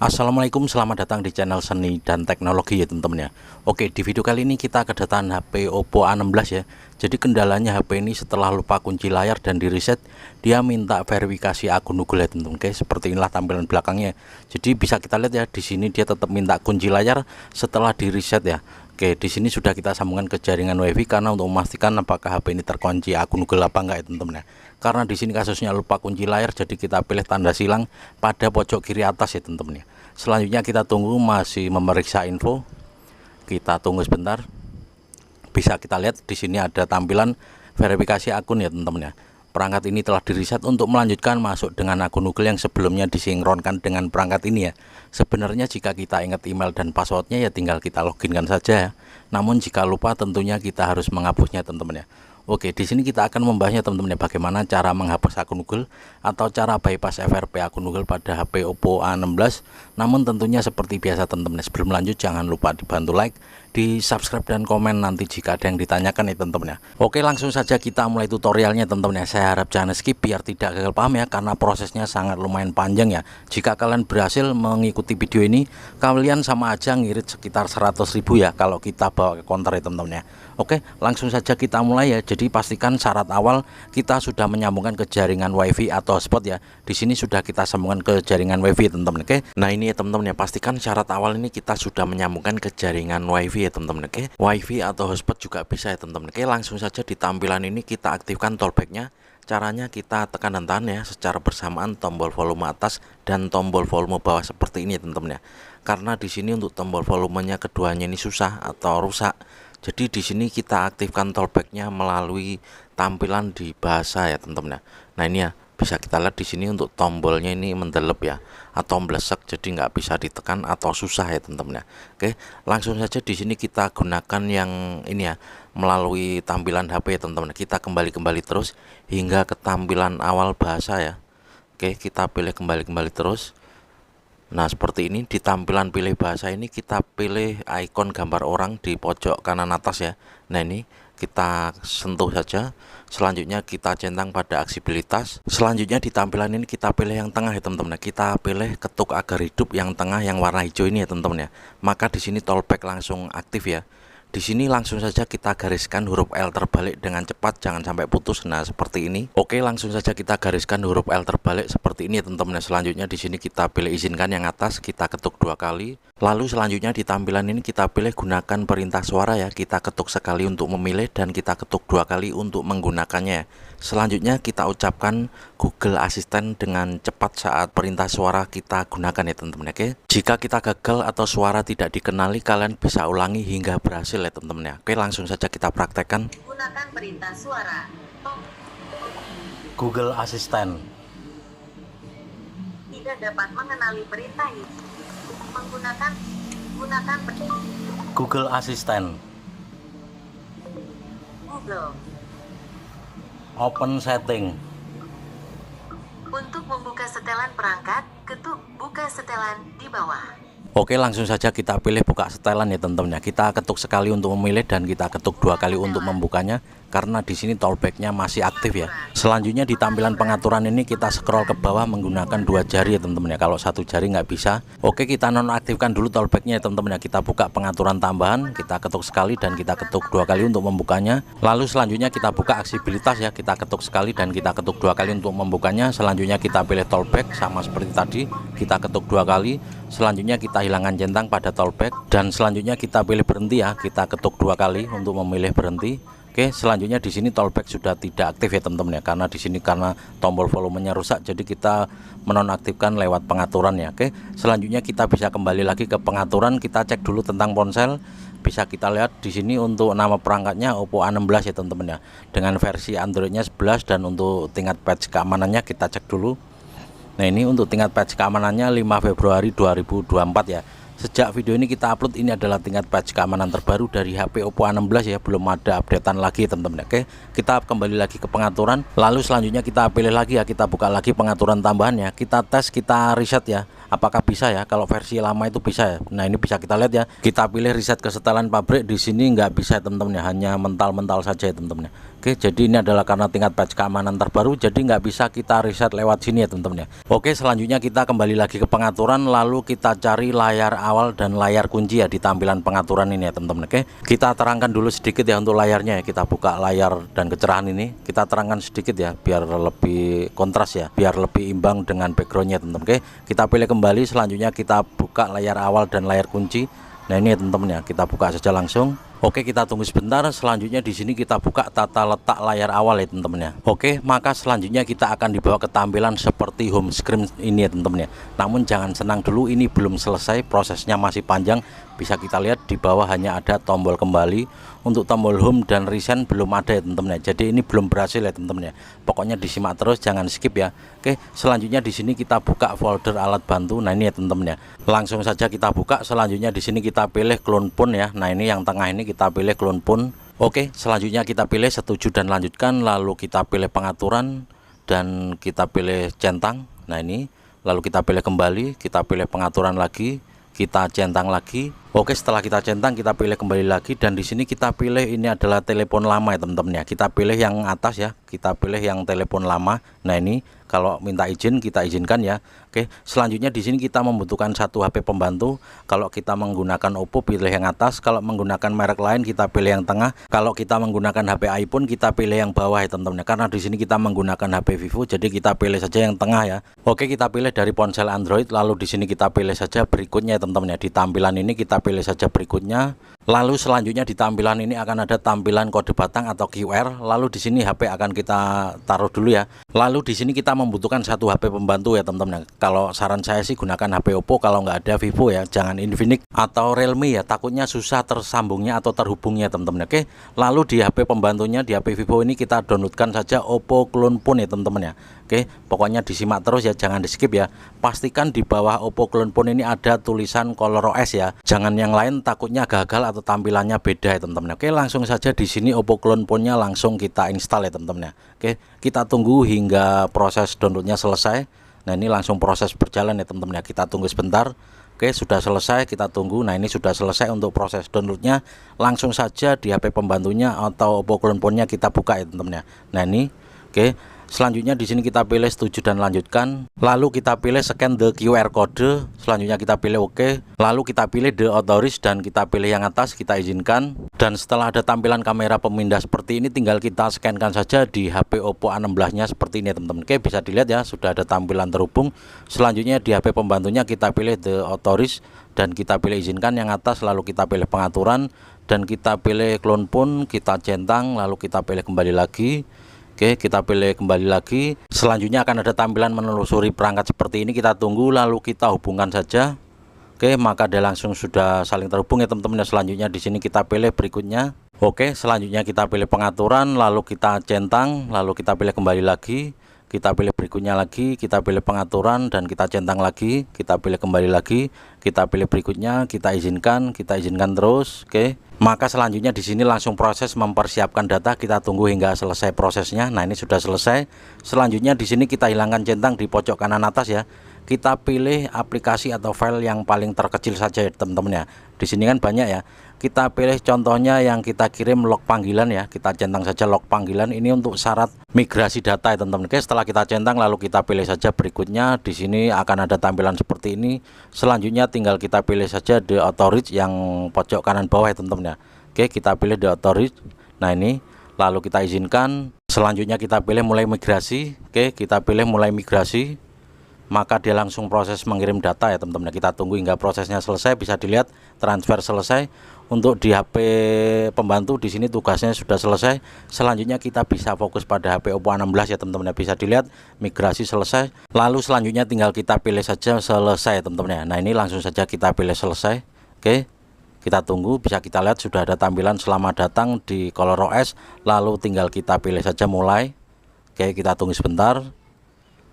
Assalamualaikum, selamat datang di channel Seni dan Teknologi ya teman-teman ya. Oke, di video kali ini kita kedatangan HP Oppo A16 ya. Jadi kendalanya HP ini setelah lupa kunci layar dan di reset, dia minta verifikasi akun Google ya teman-teman. Oke, seperti inilah tampilan belakangnya. Jadi bisa kita lihat ya, di sini dia tetap minta kunci layar setelah di reset ya. Oke, di sini sudah kita sambungkan ke jaringan WiFi karena untuk memastikan apakah HP ini terkunci akun Google apa enggak ya teman-teman ya. Karena di sini kasusnya lupa kunci layar, jadi kita pilih tanda silang pada pojok kiri atas ya teman-teman ya. Selanjutnya kita tunggu masih memeriksa info. Kita tunggu sebentar. Bisa kita lihat di sini ada tampilan verifikasi akun ya teman-teman ya. Perangkat ini telah di-reset untuk melanjutkan masuk dengan akun Google yang sebelumnya disinkronkan dengan perangkat ini ya. Sebenarnya jika kita ingat email dan passwordnya ya tinggal kita loginkan saja ya. Namun jika lupa tentunya kita harus menghapusnya teman-teman ya. Oke, di sini kita akan membahasnya teman-teman ya, bagaimana cara menghapus akun Google atau cara bypass FRP akun Google pada HP Oppo A16. Namun tentunya seperti biasa teman-teman, sebelum lanjut jangan lupa dibantu like, di subscribe dan komen nanti jika ada yang ditanyakan ya teman-teman ya. Oke, langsung saja kita mulai tutorialnya teman-teman ya. Saya harap jangan skip biar tidak gagal paham ya, karena prosesnya sangat lumayan panjang ya. Jika kalian berhasil mengikuti video ini, kalian sama aja ngirit sekitar 100.000 ya kalau kita bawa ke counter ya teman-teman ya. Oke, langsung saja kita mulai ya. Jadi pastikan syarat awal kita sudah menyambungkan ke jaringan WiFi atau hotspot ya. Di sini sudah kita sambungkan ke jaringan WiFi teman-teman. Oke. Nah, ini ya teman-teman ya, pastikan syarat awal ini kita sudah menyambungkan ke jaringan WiFi ya teman-teman. Oke. WiFi atau hotspot juga bisa ya teman-teman. Oke, langsung saja di tampilan ini kita aktifkan tollback-nya. Caranya kita tekan dan tahan ya secara bersamaan tombol volume atas dan tombol volume bawah seperti ini ya teman-teman ya. Karena di sini untuk tombol volumenya keduanya ini susah atau rusak. Jadi di sini kita aktifkan tollback-nya melalui tampilan di bahasa ya teman-teman ya. Nah, ini ya bisa kita lihat di sini untuk tombolnya ini mendelep ya atau blesek, jadi nggak bisa ditekan atau susah ya teman-teman ya. Oke, langsung saja di sini kita gunakan yang ini ya melalui tampilan HP ya teman-teman. Kita kembali terus hingga ke tampilan awal bahasa ya. Oke, kita pilih kembali terus. Nah, seperti ini di tampilan pilih bahasa ini kita pilih ikon gambar orang di pojok kanan atas ya. Nah, ini kita sentuh saja. Selanjutnya kita centang pada aksibilitas. Selanjutnya di tampilan ini kita pilih yang tengah ya teman-teman. Kita pilih ketuk agar hidup yang tengah yang warna hijau ini ya teman-teman ya. Maka di sini tollback langsung aktif ya. Di sini langsung saja kita gariskan huruf L terbalik dengan cepat, jangan sampai putus. Nah, seperti ini. Oke, langsung saja kita gariskan huruf L terbalik seperti ini ya teman-teman. Selanjutnya di sini kita pilih izinkan yang atas, kita ketuk 2 kali. Lalu selanjutnya di tampilan ini kita pilih gunakan perintah suara ya. Kita ketuk sekali untuk memilih dan kita ketuk 2 kali untuk menggunakannya. Selanjutnya kita ucapkan Google Assistant dengan cepat saat perintah suara kita gunakan ya teman-teman. Oke. Jika kita gagal atau suara tidak dikenali, kalian bisa ulangi hingga berhasil ya teman-teman ya. Oke, langsung saja kita praktekkan. Gunakan perintah suara. Google Assistant Tidak dapat mengenali perintah ini. Gunakan Google Assistant Google. Open setting. Untuk membuka setelan perangkat, ketuk buka setelan di bawah. Oke, langsung saja kita pilih buka setelan ya teman-teman ya. Kita ketuk sekali untuk memilih dan kita ketuk 2 kali untuk membukanya, karena di sini tollback-nya masih aktif ya. Selanjutnya di tampilan pengaturan ini kita scroll ke bawah menggunakan 2 jari ya teman-teman ya. Kalau 1 jari nggak bisa. Oke, kita nonaktifkan dulu tollback-nya ya teman-teman ya. Kita buka pengaturan tambahan, kita ketuk sekali dan kita ketuk 2 kali untuk membukanya. Lalu selanjutnya kita buka aksibilitas ya. Kita ketuk sekali dan kita ketuk 2 kali untuk membukanya. Selanjutnya kita pilih tollback sama seperti tadi, kita ketuk 2 kali. Selanjutnya kita hilangkan centang pada tollback dan selanjutnya kita pilih berhenti ya. Kita ketuk 2 kali untuk memilih berhenti. Oke, selanjutnya di sini tollback sudah tidak aktif ya teman-teman ya, karena di sini karena tombol volumenya rusak, jadi kita menonaktifkan lewat pengaturan ya. Oke, selanjutnya kita bisa kembali lagi ke pengaturan, kita cek dulu tentang ponsel. Bisa kita lihat di sini untuk nama perangkatnya Oppo A16 ya teman-teman ya, dengan versi Androidnya 11 dan untuk tingkat patch keamanannya kita cek dulu. Nah, ini untuk tingkat patch keamanannya 5 Februari 2024 ya. Sejak video ini kita upload, ini adalah tingkat patch keamanan terbaru dari HP Oppo A16 ya, belum ada updatean lagi teman-teman. Oke, kita kembali lagi ke pengaturan. Lalu selanjutnya kita pilih lagi ya, kita buka lagi pengaturan tambahan ya. Kita tes, kita reset ya, apakah bisa ya. Kalau versi lama itu bisa ya. Nah ini bisa kita lihat ya, kita pilih reset kesetelan pabrik, di sini nggak bisa ya teman-teman ya, hanya mental-mental saja ya teman-teman ya. Oke, jadi ini adalah karena tingkat patch keamanan terbaru, jadi nggak bisa kita reset lewat sini ya teman-teman ya. Oke, selanjutnya kita kembali lagi ke pengaturan, lalu kita cari layar awal dan layar kunci ya di tampilan pengaturan ini ya teman-teman. Oke, kita terangkan dulu sedikit ya untuk layarnya ya. Kita buka layar dan kecerahan ini, kita terangkan sedikit ya biar lebih kontras ya, biar lebih imbang dengan backgroundnya teman-teman. Oke, kita pilih kembali, selanjutnya kita buka layar awal dan layar kunci. Nah ini ya teman-teman ya, kita buka saja langsung. Oke, kita tunggu sebentar. Selanjutnya di sini kita buka tata letak layar awal ya teman-teman ya. Oke, maka selanjutnya kita akan dibawa ke tampilan seperti home screen ini ya teman-teman ya. Namun jangan senang dulu, ini belum selesai, prosesnya masih panjang. Bisa kita lihat di bawah hanya ada tombol kembali, untuk tombol home dan reset belum ada ya teman-teman ya. Jadi ini belum berhasil ya teman-teman ya. Pokoknya disimak terus, jangan skip ya. Oke, selanjutnya di sini kita buka folder alat bantu. Nah ini ya teman-teman ya. Langsung saja kita buka. Selanjutnya di sini kita pilih clone pun ya. Nah ini yang tengah ini kita pilih clone pun. Oke, selanjutnya kita pilih setuju dan lanjutkan, lalu kita pilih pengaturan dan kita pilih centang. Nah ini, lalu kita pilih kembali, kita pilih pengaturan lagi, kita centang lagi. Oke, setelah kita centang kita pilih kembali lagi, dan di sini kita pilih ini adalah telepon lama ya teman-teman ya. Kita pilih yang atas ya, kita pilih yang telepon lama. Nah ini kalau minta izin kita izinkan ya. Oke, selanjutnya di sini kita membutuhkan satu HP pembantu. Kalau kita menggunakan Oppo pilih yang atas, kalau menggunakan merek lain kita pilih yang tengah. Kalau kita menggunakan HP iPhone kita pilih yang bawah ya teman-teman. Karena di sini kita menggunakan HP Vivo, jadi kita pilih saja yang tengah ya. Oke, kita pilih dari ponsel Android, lalu di sini kita pilih saja berikutnya ya teman-teman ya. Di tampilan ini kita pilih saja berikutnya. Lalu selanjutnya di tampilan ini akan ada tampilan kode batang atau QR. Lalu di sini HP akan kita taruh dulu ya. Lalu di sini kita membutuhkan satu HP pembantu ya teman-teman. Kalau saran saya sih gunakan HP Oppo, kalau nggak ada Vivo ya jangan Infinix atau Realme ya, takutnya susah tersambungnya atau terhubungnya teman-teman. Oke, lalu di HP pembantunya, di HP Vivo ini kita downloadkan saja Oppo Clone Phone ya teman-teman ya. Oke, pokoknya disimak terus ya, jangan di skip ya. Pastikan di bawah Oppo Clone Phone ini ada tulisan ColorOS ya. Jangan yang lain, takutnya gagal atau tampilannya beda ya teman-teman. Oke, langsung saja di sini Oppo Clone Phone-nya langsung kita install ya teman-teman ya. Oke, kita tunggu hingga proses downloadnya selesai. Nah ini langsung proses berjalan ya teman-teman ya. Kita tunggu sebentar. Oke, sudah selesai, kita tunggu. Nah ini sudah selesai untuk proses downloadnya. Langsung saja di HP pembantunya atau Oppo Clone Phone-nya kita buka ya teman-teman ya. Nah ini, oke. Selanjutnya di sini kita pilih setuju dan lanjutkan. Lalu kita pilih scan the QR code. Selanjutnya kita pilih OK. Lalu kita pilih the authorize dan kita pilih yang atas, kita izinkan. Dan setelah ada tampilan kamera pemindah seperti ini, tinggal kita scankan saja di HP Oppo A16-nya seperti ini teman-teman. Oke, bisa dilihat ya, sudah ada tampilan terhubung. Selanjutnya di HP pembantunya kita pilih the authorize dan kita pilih izinkan yang atas, lalu kita pilih pengaturan dan kita pilih clone phone, kita centang, lalu kita pilih kembali lagi. Oke, kita pilih kembali lagi. Selanjutnya akan ada tampilan menelusuri perangkat seperti ini, kita tunggu lalu kita hubungkan saja. Oke, maka dia langsung sudah saling terhubung ya teman-teman. Selanjutnya di sini kita pilih berikutnya. Oke, selanjutnya kita pilih pengaturan, lalu kita centang, lalu kita pilih kembali lagi. Kita pilih berikutnya lagi, kita pilih pengaturan dan kita centang lagi, kita pilih kembali lagi, kita pilih berikutnya, kita izinkan terus. Oke, maka selanjutnya di sini langsung proses mempersiapkan data, kita tunggu hingga selesai prosesnya. Nah ini sudah selesai. Selanjutnya di sini kita hilangkan centang di pojok kanan atas ya. Kita pilih aplikasi atau file yang paling terkecil saja ya teman-teman ya. Di sini kan banyak ya. Kita pilih contohnya yang kita kirim log panggilan ya. Kita centang saja log panggilan, ini untuk syarat migrasi data ya teman-teman. Oke, setelah kita centang lalu kita pilih saja berikutnya. Di sini akan ada tampilan seperti ini. Selanjutnya tinggal kita pilih saja the authorize yang pojok kanan bawah ya teman-teman ya. Oke, kita pilih the authorize. Nah ini, lalu kita izinkan. Selanjutnya kita pilih mulai migrasi. Oke, kita pilih mulai migrasi. Maka dia langsung proses mengirim data ya teman-teman. Kita tunggu hingga prosesnya selesai. Bisa dilihat transfer selesai. Untuk di HP pembantu di sini tugasnya sudah selesai. Selanjutnya kita bisa fokus pada HP Oppo A16 ya teman-teman. Bisa dilihat migrasi selesai. Lalu selanjutnya tinggal kita pilih saja selesai teman-teman. Nah ini langsung saja kita pilih selesai. Oke, kita tunggu. Bisa kita lihat sudah ada tampilan selamat datang di ColorOS. Lalu tinggal kita pilih saja mulai. Oke, kita tunggu sebentar.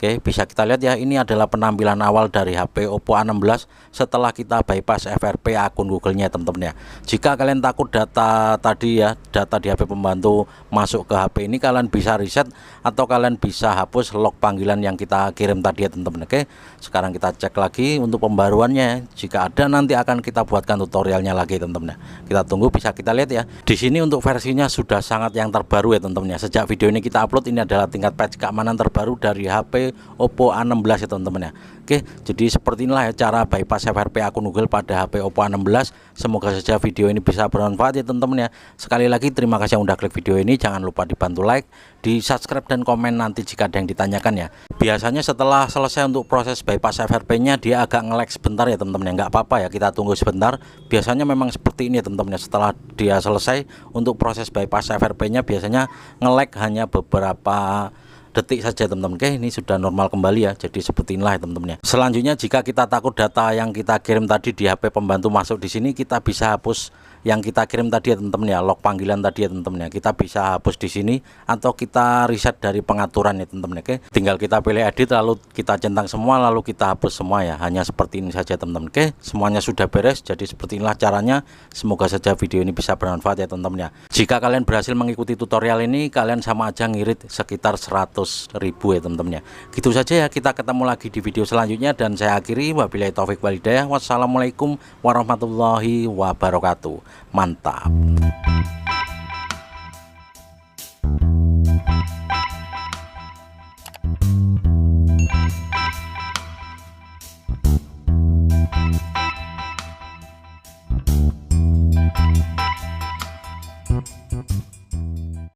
Oke, bisa kita lihat ya, ini adalah penampilan awal dari HP Oppo A16 setelah kita bypass FRP akun Google-nya teman-teman ya. Jika kalian takut data tadi ya, data di HP pembantu masuk ke HP ini, kalian bisa reset atau kalian bisa hapus log panggilan yang kita kirim tadi ya teman-teman. Oke, sekarang kita cek lagi untuk pembaruannya. Jika ada nanti akan kita buatkan tutorialnya lagi teman-teman ya. Kita tunggu, bisa kita lihat ya. Di sini untuk versinya sudah sangat yang terbaru ya teman-teman ya. Sejak video ini kita upload, ini adalah tingkat patch keamanan terbaru dari HP Oppo A16 ya teman-teman ya. Oke, jadi seperti inilah ya cara bypass FRP akun Google pada HP Oppo A16. Semoga saja video ini bisa bermanfaat ya teman-teman ya. Sekali lagi terima kasih yang udah klik video ini. Jangan lupa dibantu like, di subscribe dan komen nanti jika ada yang ditanyakan ya. Biasanya setelah selesai untuk proses bypass FRP nya dia agak nge-lag sebentar ya teman-teman ya. Nggak apa-apa ya, kita tunggu sebentar. Biasanya memang seperti ini ya teman-teman ya. Setelah dia selesai untuk proses bypass FRP nya biasanya nge-lag hanya beberapa detik saja teman-teman. Oke, ini sudah normal kembali ya. Jadi seperti inilah ya teman-teman ya. Selanjutnya jika kita takut data yang kita kirim tadi di HP pembantu masuk di sini, kita bisa hapus yang kita kirim tadi ya teman-teman ya, log panggilan tadi ya teman-teman ya. Kita bisa hapus di sini atau kita reset dari pengaturan ya teman-teman. Oke, tinggal kita pilih edit lalu kita centang semua lalu kita hapus semua ya. Hanya seperti ini saja teman-teman. Oke, semuanya sudah beres. Jadi seperti inilah caranya. Semoga saja video ini bisa bermanfaat ya teman-teman ya. Jika kalian berhasil mengikuti tutorial ini, kalian sama aja ngirit sekitar 100.000 ya teman-teman ya. Gitu saja ya, kita ketemu lagi di video selanjutnya dan saya akhiri wabillahi taufik wal hidayah. Wassalamualaikum warahmatullahi wabarakatuh. Mantap.